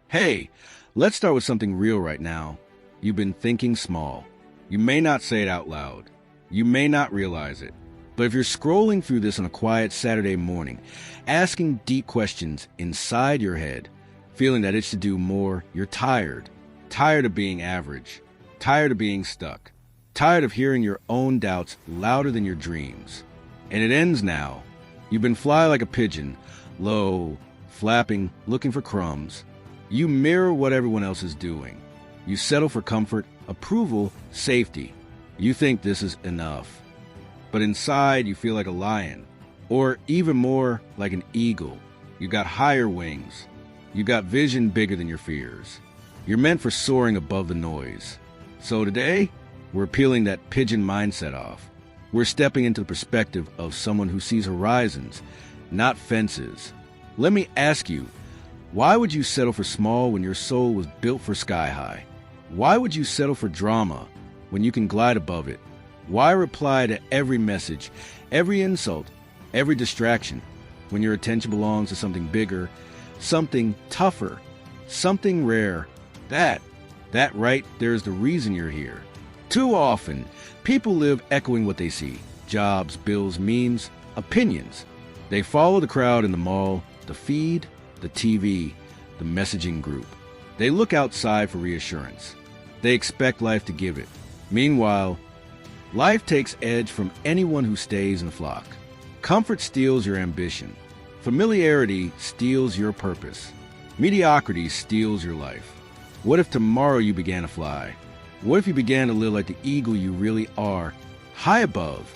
Hey, let's start with something real right now. You've been thinking small. You may not say it out loud. You may not realize it. But if you're scrolling through this on a quiet Saturday morning, asking deep questions inside your head, feeling that it should do more, you're tired. Tired of being average. Tired of being stuck. Tired of hearing your own doubts louder than your dreams. And it ends now. You've been fly like a pigeon, low, flapping, looking for crumbs. You mirror what everyone else is doing. You settle for comfort, approval, safety. You think this is enough. But inside, you feel like a lion, or even more like an eagle. You got higher wings. You got vision bigger than your fears. You're meant for soaring above the noise. So today, we're peeling that pigeon mindset off. We're stepping into the perspective of someone who sees horizons, not fences. Let me ask you, why would you settle for small when your soul was built for sky high? Why would you settle for drama when you can glide above it? Why reply to every message, every insult, every distraction when your attention belongs to something bigger, something tougher, something rare? That right there is the reason you're here. Too often, people live echoing what they see. Jobs, bills, memes, opinions. They follow the crowd in the mall, the feed, the TV, the messaging group. They look outside for reassurance. They expect life to give it. Meanwhile, life takes edge from anyone who stays in the flock. Comfort steals your ambition. Familiarity steals your purpose. Mediocrity steals your life. What if tomorrow you began to fly? What if you began to live like the eagle you really are, high above?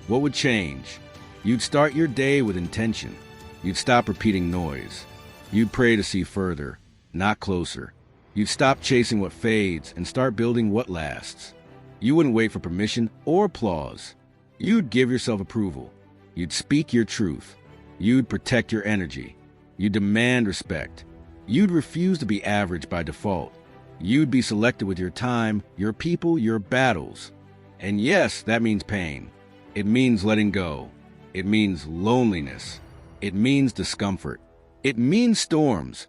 What would change? You'd start your day with intention. You'd stop repeating noise. You'd pray to see further, not closer. You'd stop chasing what fades and start building what lasts. You wouldn't wait for permission or applause. You'd give yourself approval. You'd speak your truth. You'd protect your energy. You'd demand respect. You'd refuse to be average by default. You'd be selective with your time, your people, your battles. And yes, that means pain. It means letting go. It means loneliness. It means discomfort. It means storms.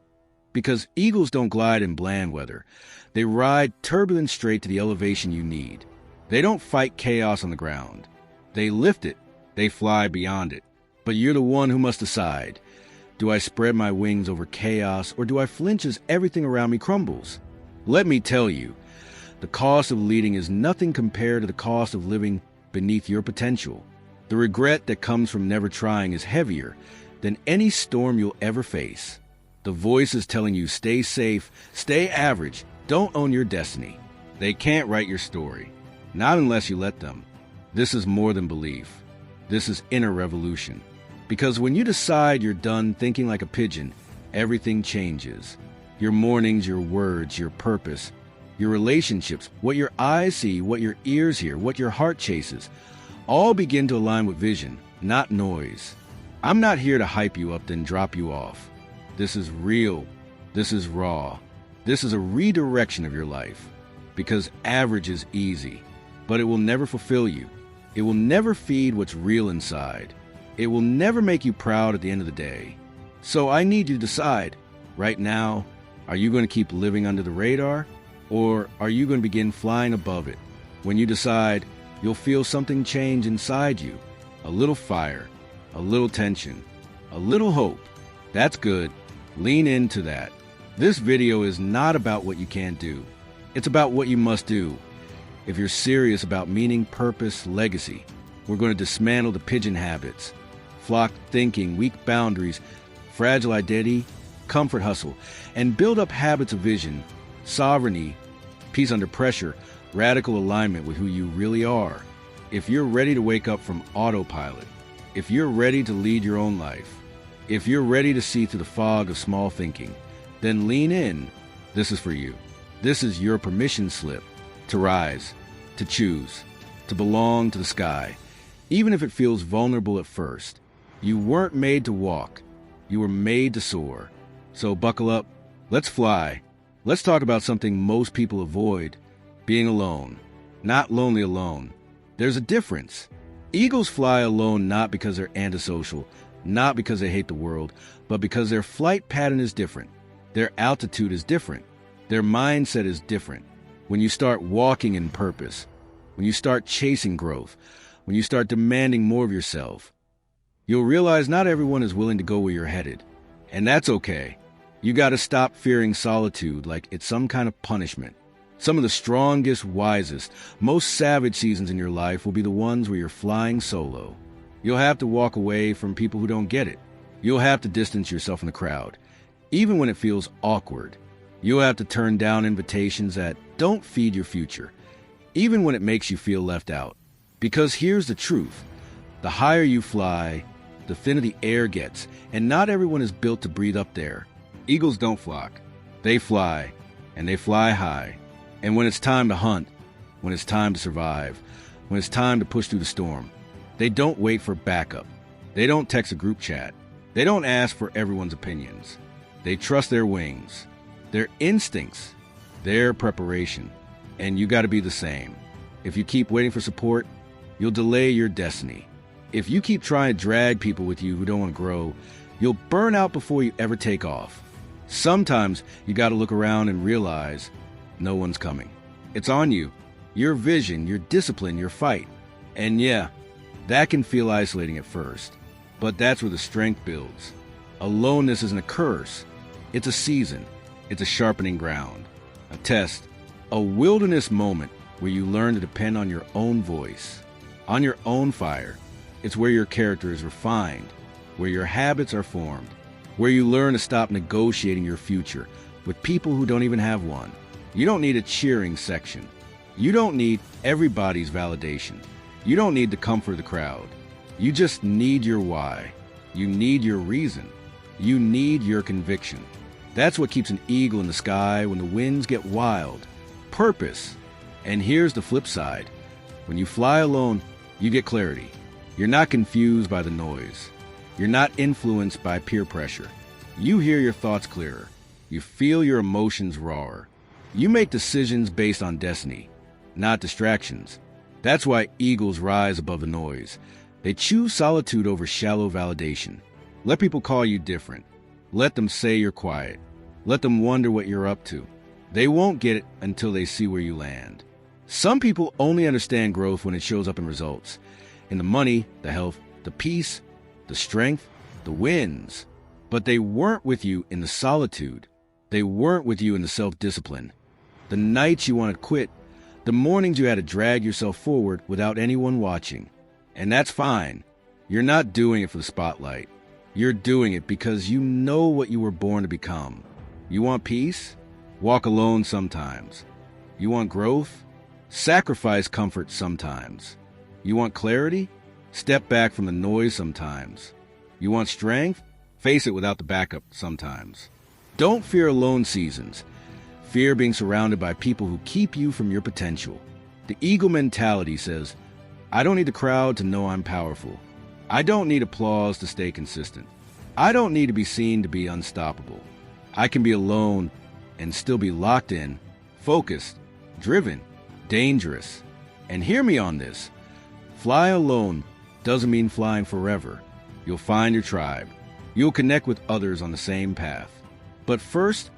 Because eagles don't glide in bland weather. They ride turbulent straight to the elevation you need. They don't fight chaos on the ground. They lift it. They fly beyond it. But you're the one who must decide. Do I spread my wings over chaos, or do I flinch as everything around me crumbles? Let me tell you, the cost of leading is nothing compared to the cost of living beneath your potential. The regret that comes from never trying is heavier than any storm you'll ever face. The voices telling you stay safe, stay average, don't own your destiny. They can't write your story, not unless you let them. This is more than belief. This is inner revolution. Because when you decide you're done thinking like a pigeon, everything changes. Your mornings, your words, your purpose, your relationships, what your eyes see, what your ears hear, what your heart chases, all begin to align with vision, not noise. I'm not here to hype you up then drop you off. This is real. This is raw. This is a redirection of your life. Because average is easy, but it will never fulfill you. It will never feed what's real inside. It will never make you proud at the end of the day. So I need you to decide, right now, are you going to keep living under the radar, or are you going to begin flying above it? When you decide, you'll feel something change inside you. A little fire, a little tension, a little hope. That's good. Lean into that. This video is not about what you can't do. It's about what you must do. If you're serious about meaning, purpose, legacy, we're going to dismantle the pigeon habits, flock thinking, weak boundaries, fragile identity, comfort hustle, and build up habits of vision, sovereignty, peace under pressure, radical alignment with who you really are. If you're ready to wake up from autopilot, if you're ready to lead your own life, if you're ready to see through the fog of small thinking, then lean in. This is for you. This is your permission slip to rise, to choose, to belong to the sky, even if it feels vulnerable at first. You weren't made to walk. You were made to soar. So buckle up. Let's fly. Let's talk about something most people avoid, being alone. Not lonely alone. There's a difference. Eagles fly alone not because they're antisocial, not because they hate the world, but because their flight pattern is different. Their altitude is different. Their mindset is different. When you start walking in purpose, when you start chasing growth, when you start demanding more of yourself, you'll realize not everyone is willing to go where you're headed. And that's okay. You got to stop fearing solitude like it's some kind of punishment. Some of the strongest, wisest, most savage seasons in your life will be the ones where you're flying solo. You'll have to walk away from people who don't get it. You'll have to distance yourself from the crowd, even when it feels awkward. You'll have to turn down invitations that don't feed your future, even when it makes you feel left out. Because here's the truth. The higher you fly, the thinner the air gets, and not everyone is built to breathe up there. Eagles don't flock. They fly, and they fly high. And when it's time to hunt, when it's time to survive, when it's time to push through the storm, they don't wait for backup. They don't text a group chat. They don't ask for everyone's opinions. They trust their wings, their instincts, their preparation. And you got to be the same. If you keep waiting for support, you'll delay your destiny. If you keep trying to drag people with you who don't want to grow, you'll burn out before you ever take off. Sometimes you got to look around and realize no one's coming. It's on you, your vision, your discipline, your fight. And yeah, that can feel isolating at first, but that's where the strength builds. Aloneness isn't a curse. It's a season. It's a sharpening ground, a test, a wilderness moment where you learn to depend on your own voice, on your own fire. It's where your character is refined, where your habits are formed, where you learn to stop negotiating your future with people who don't even have one. You don't need a cheering section. You don't need everybody's validation. You don't need the comfort of the crowd. You just need your why. You need your reason. You need your conviction. That's what keeps an eagle in the sky when the winds get wild. Purpose. And here's the flip side. When you fly alone, you get clarity. You're not confused by the noise. You're not influenced by peer pressure. You hear your thoughts clearer. You feel your emotions rawer. You make decisions based on destiny, not distractions. That's why eagles rise above the noise. They choose solitude over shallow validation. Let people call you different. Let them say you're quiet. Let them wonder what you're up to. They won't get it until they see where you land. Some people only understand growth when it shows up in results. In the money, the health, the peace, the strength, the wins. But they weren't with you in the solitude. They weren't with you in the self-discipline. The nights you wanted to quit, the mornings you had to drag yourself forward without anyone watching. And that's fine. You're not doing it for the spotlight. You're doing it because you know what you were born to become. You want peace? Walk alone sometimes. You want growth? Sacrifice comfort sometimes. You want clarity? Step back from the noise sometimes. You want strength? Face it without the backup sometimes. Don't fear alone seasons. Fear being surrounded by people who keep you from your potential. The eagle mentality says, I don't need the crowd to know I'm powerful. I don't need applause to stay consistent. I don't need to be seen to be unstoppable. I can be alone and still be locked in, focused, driven, dangerous. And hear me on this. Fly alone doesn't mean flying forever. You'll find your tribe. You'll connect with others on the same path. But first,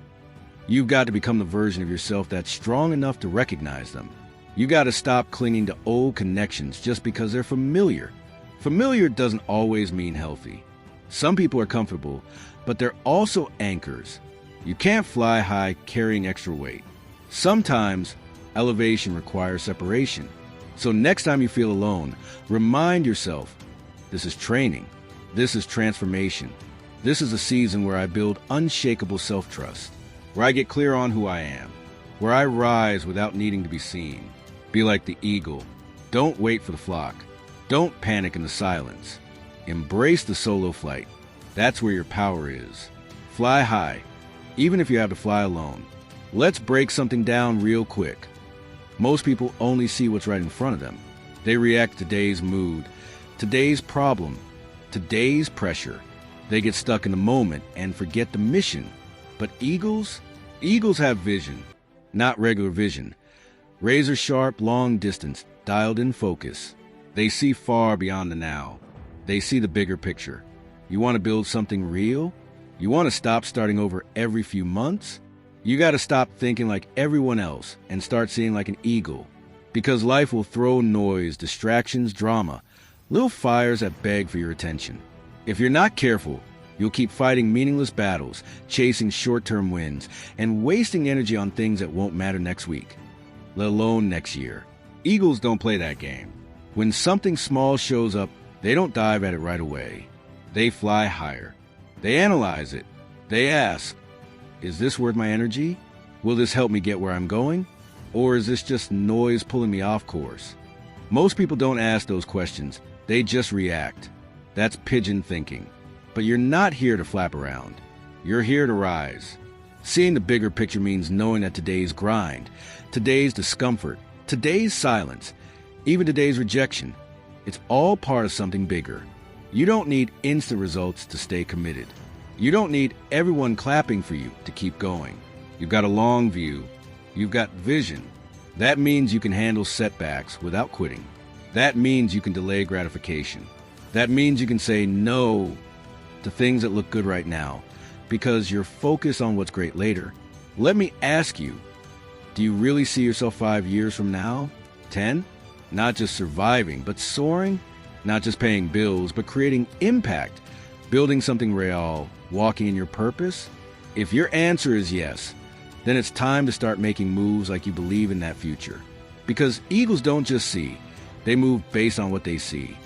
you've got to become the version of yourself that's strong enough to recognize them. You got to stop clinging to old connections just because they're familiar. Familiar doesn't always mean healthy. Some people are comfortable, but they're also anchors. You can't fly high carrying extra weight. Sometimes elevation requires separation. So next time you feel alone, remind yourself, this is training. This is transformation. This is a season where I build unshakable self-trust, where I get clear on who I am, where I rise without needing to be seen. Be like the eagle. Don't wait for the flock. Don't panic in the silence. Embrace the solo flight. That's where your power is. Fly high, even if you have to fly alone. Let's break something down real quick. Most people only see what's right in front of them. They react to today's mood, today's problem, today's pressure. They get stuck in the moment and forget the mission. But eagles have vision, not regular vision. Razor sharp, long distance, dialed in focus. They see far beyond the now. They see the bigger picture. You want to build something real? You want to stop starting over every few months? You got to stop thinking like everyone else and start seeing like an eagle. Because life will throw noise, distractions, drama, little fires that beg for your attention. If you're not careful, you'll keep fighting meaningless battles, chasing short-term wins, and wasting energy on things that won't matter next week, let alone next year. Eagles don't play that game. When something small shows up, they don't dive at it right away. They fly higher. They analyze it. They ask, is this worth my energy? Will this help me get where I'm going? Or is this just noise pulling me off course? Most people don't ask those questions. They just react. That's pigeon thinking. But you're not here to flap around. You're here to rise. Seeing the bigger picture means knowing that today's grind, today's discomfort, today's silence, even today's rejection, it's all part of something bigger. You don't need instant results to stay committed. You don't need everyone clapping for you to keep going. You've got a long view. You've got vision. That means you can handle setbacks without quitting. That means you can delay gratification. That means you can say no to things that look good right now because you're focused on what's great later. Let me ask you, do you really see yourself 5 years from now? 10? Not just surviving, but soaring? Not just paying bills, but creating impact, building something real, walking in your purpose? If your answer is yes, then it's time to start making moves like you believe in that future. Because eagles don't just see, they move based on what they see.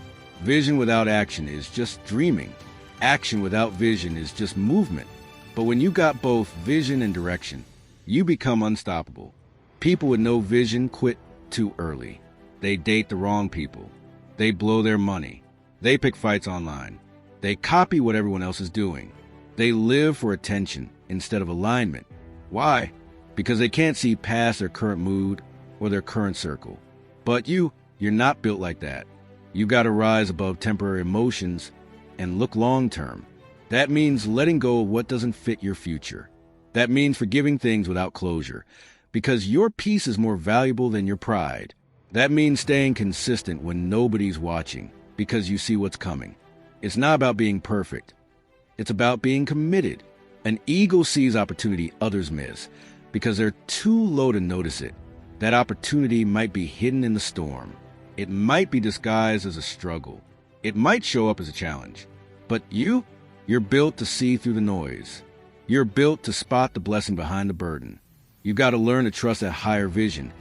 Vision without action is just dreaming. Action without vision is just movement. But when you got both vision and direction, you become unstoppable. People with no vision quit too early. They date the wrong people. They blow their money. They pick fights online. They copy what everyone else is doing. They live for attention instead of alignment. Why? Because they can't see past their current mood or their current circle. But you're not built like that. You got to rise above temporary emotions and look long-term. That means letting go of what doesn't fit your future. That means forgiving things without closure, because your peace is more valuable than your pride. That means staying consistent when nobody's watching, because you see what's coming. It's not about being perfect. It's about being committed. An eagle sees opportunity others miss, because they're too low to notice it. That opportunity might be hidden in the storm. It might be disguised as a struggle. It might show up as a challenge. But you're built to see through the noise. You're built to spot the blessing behind the burden. You've got to learn to trust that higher vision,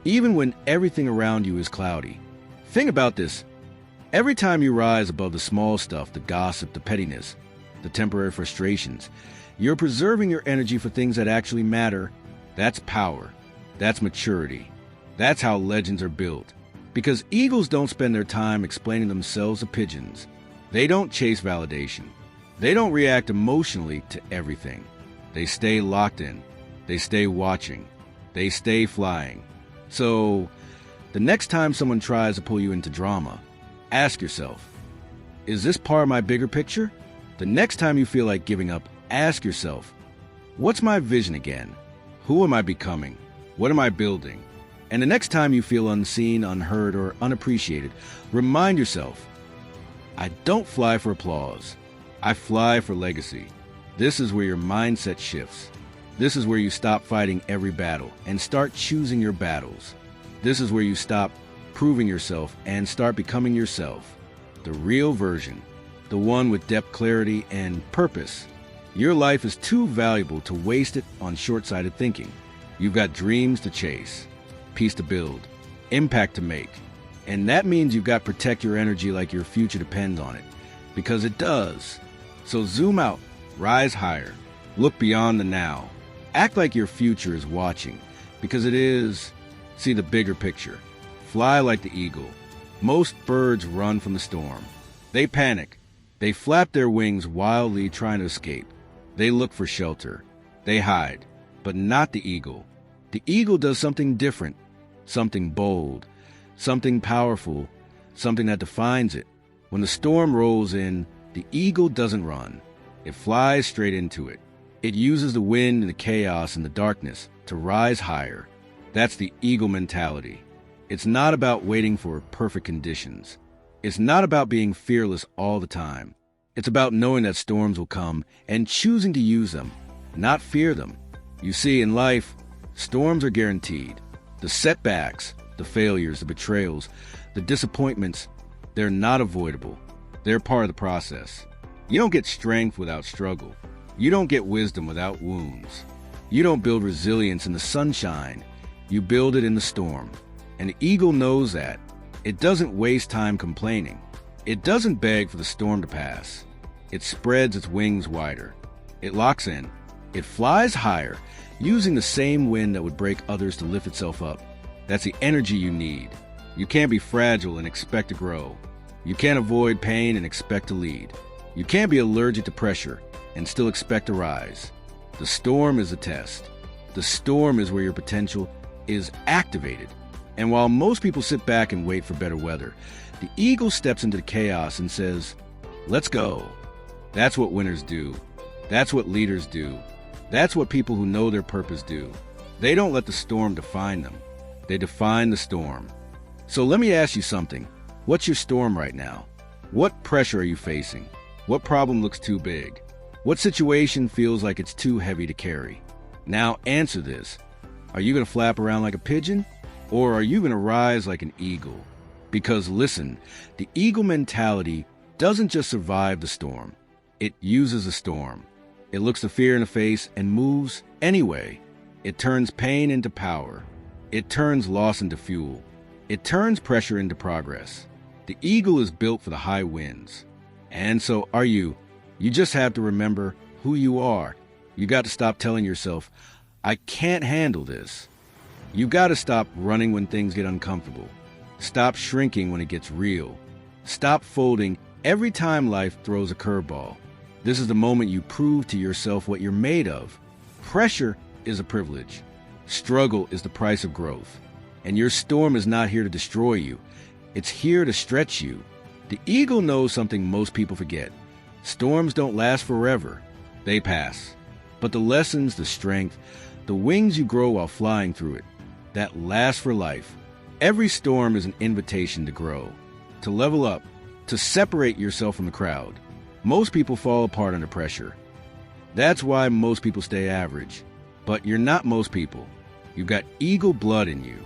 even when everything around you is cloudy. Think about this. Every time you rise above the small stuff, the gossip, the pettiness, the temporary frustrations, you're preserving your energy for things that actually matter. That's power. That's maturity. That's how legends are built. Because eagles don't spend their time explaining themselves to pigeons. They don't chase validation. They don't react emotionally to everything. They stay locked in. They stay watching. They stay flying. So, the next time someone tries to pull you into drama, ask yourself, is this part of my bigger picture? The next time you feel like giving up, ask yourself, what's my vision again? Who am I becoming? What am I building? And the next time you feel unseen, unheard, or unappreciated, remind yourself, I don't fly for applause. I fly for legacy. This is where your mindset shifts. This is where you stop fighting every battle and start choosing your battles. This is where you stop proving yourself and start becoming yourself. The real version, the one with depth, clarity, and purpose. Your life is too valuable to waste it on short-sighted thinking. You've got dreams to chase, peace to build, impact to make. And that means you've got to protect your energy like your future depends on it. Because it does. So zoom out, rise higher, look beyond the now. Act like your future is watching, because it is. See the bigger picture. Fly like the eagle. Most birds run from the storm. They panic. They flap their wings wildly trying to escape. They look for shelter. They hide. But not the eagle. The eagle does something different, something bold, something powerful, something that defines it. When the storm rolls in, the eagle doesn't run. It flies straight into it. It uses the wind and the chaos and the darkness to rise higher. That's the eagle mentality. It's not about waiting for perfect conditions. It's not about being fearless all the time. It's about knowing that storms will come and choosing to use them, not fear them. You see, in life, storms are guaranteed. The setbacks, the failures, the betrayals, the disappointments, they're not avoidable. They're part of the process. You don't get strength without struggle. You don't get wisdom without wounds. You don't build resilience in the sunshine. You build it in the storm. And the eagle knows that. It doesn't waste time complaining. It doesn't beg for the storm to pass. It spreads its wings wider. It locks in. It flies higher, using the same wind that would break others to lift itself up. That's the energy you need. You can't be fragile and expect to grow. You can't avoid pain and expect to lead. You can't be allergic to pressure and still expect to rise. The storm is a test. The storm is where your potential is activated. And while most people sit back and wait for better weather, the eagle steps into the chaos and says, "Let's go." That's what winners do. That's what leaders do. That's what people who know their purpose do. They don't let the storm define them. They define the storm. So let me ask you something. What's your storm right now? What pressure are you facing? What problem looks too big? What situation feels like it's too heavy to carry? Now answer this. Are you going to flap around like a pigeon? Or are you going to rise like an eagle? Because listen, the eagle mentality doesn't just survive the storm. It uses the storm. It looks the fear in the face and moves anyway. It turns pain into power. It turns loss into fuel. It turns pressure into progress. The eagle is built for the high winds. And so are you. You just have to remember who you are. You got to stop telling yourself, "I can't handle this." You got to stop running when things get uncomfortable. Stop shrinking when it gets real. Stop folding every time life throws a curveball. This is the moment you prove to yourself what you're made of. Pressure is a privilege. Struggle is the price of growth. And your storm is not here to destroy you. It's here to stretch you. The eagle knows something most people forget. Storms don't last forever. They pass. But the lessons, the strength, the wings you grow while flying through it, that last for life. Every storm is an invitation to grow, to level up, to separate yourself from the crowd. Most people fall apart under pressure. That's why most people stay average. But you're not most people. You've got eagle blood in you.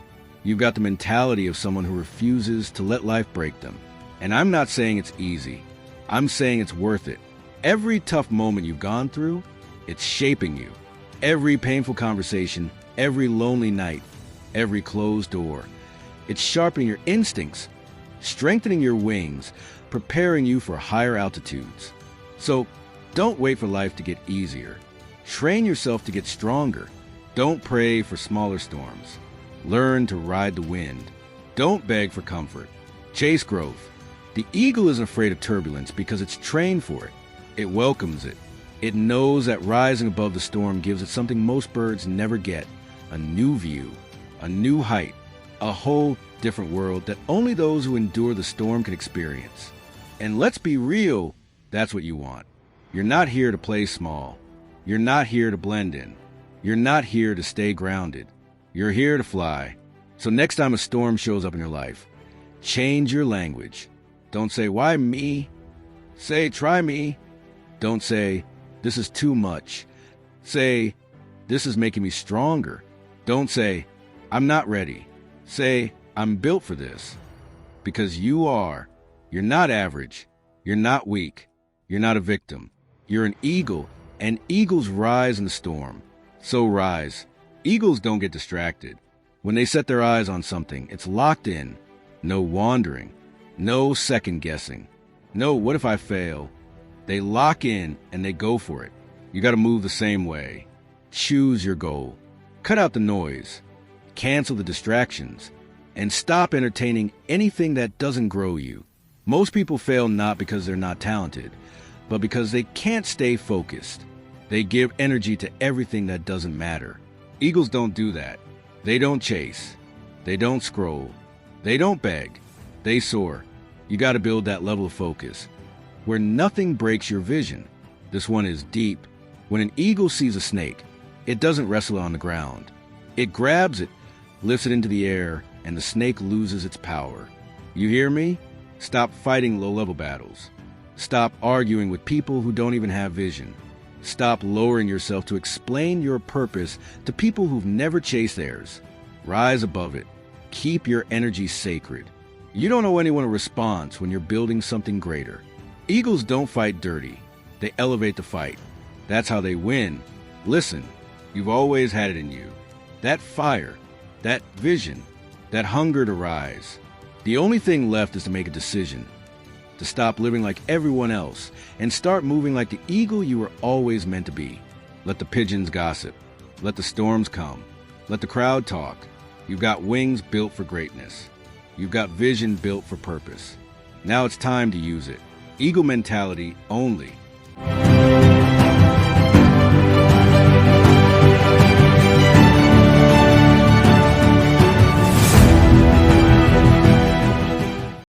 You've got the mentality of someone who refuses to let life break them. And I'm not saying it's easy. I'm saying it's worth it. Every tough moment you've gone through, it's shaping you. Every painful conversation, every lonely night, every closed door. It's sharpening your instincts, strengthening your wings, preparing you for higher altitudes. So don't wait for life to get easier. Train yourself to get stronger. Don't pray for smaller storms. Learn to ride the wind. Don't beg for comfort. Chase growth. The eagle isn't afraid of turbulence because it's trained for it. It welcomes it. It knows that rising above the storm gives it something most birds never get: a new view, a new height, a whole different world that only those who endure the storm can experience. And let's be real, that's what you want. You're not here to play small. You're not here to blend in. You're not here to stay grounded. You're here to fly. So next time a storm shows up in your life, change your language. Don't say, "Why me?" Say, "Try me." Don't say, "This is too much." Say, "This is making me stronger." Don't say, "I'm not ready." Say, "I'm built for this." Because you are. You're not average. You're not weak. You're not a victim. You're an eagle, and eagles rise in the storm. So rise. Eagles don't get distracted. When they set their eyes on something, it's locked in. No wandering. No second guessing. No, what if I fail? They lock in and they go for it. You got to move the same way. Choose your goal. Cut out the noise. Cancel the distractions. And stop entertaining anything that doesn't grow you. Most people fail not because they're not talented, but because they can't stay focused. They give energy to everything that doesn't matter. Eagles don't do that. They don't chase. They don't scroll. They don't beg. They soar. You got to build that level of focus where nothing breaks your vision. This one is deep. When an eagle sees a snake, it doesn't wrestle on the ground. It grabs it, lifts it into the air, and the snake loses its power. You hear me? Stop fighting low-level battles. Stop arguing with people who don't even have vision. Stop lowering yourself to explain your purpose to people who've never chased theirs. Rise above it. Keep your energy sacred. You don't owe anyone a response when you're building something greater. Eagles don't fight dirty. They elevate the fight. That's how they win. Listen, you've always had it in you. That fire, that vision, that hunger to rise. The only thing left is to make a decision. To stop living like everyone else and start moving like the eagle you were always meant to be. Let the pigeons gossip. Let the storms come. Let the crowd talk. You've got wings built for greatness. You've got vision built for purpose. Now it's time to use it. Eagle mentality only.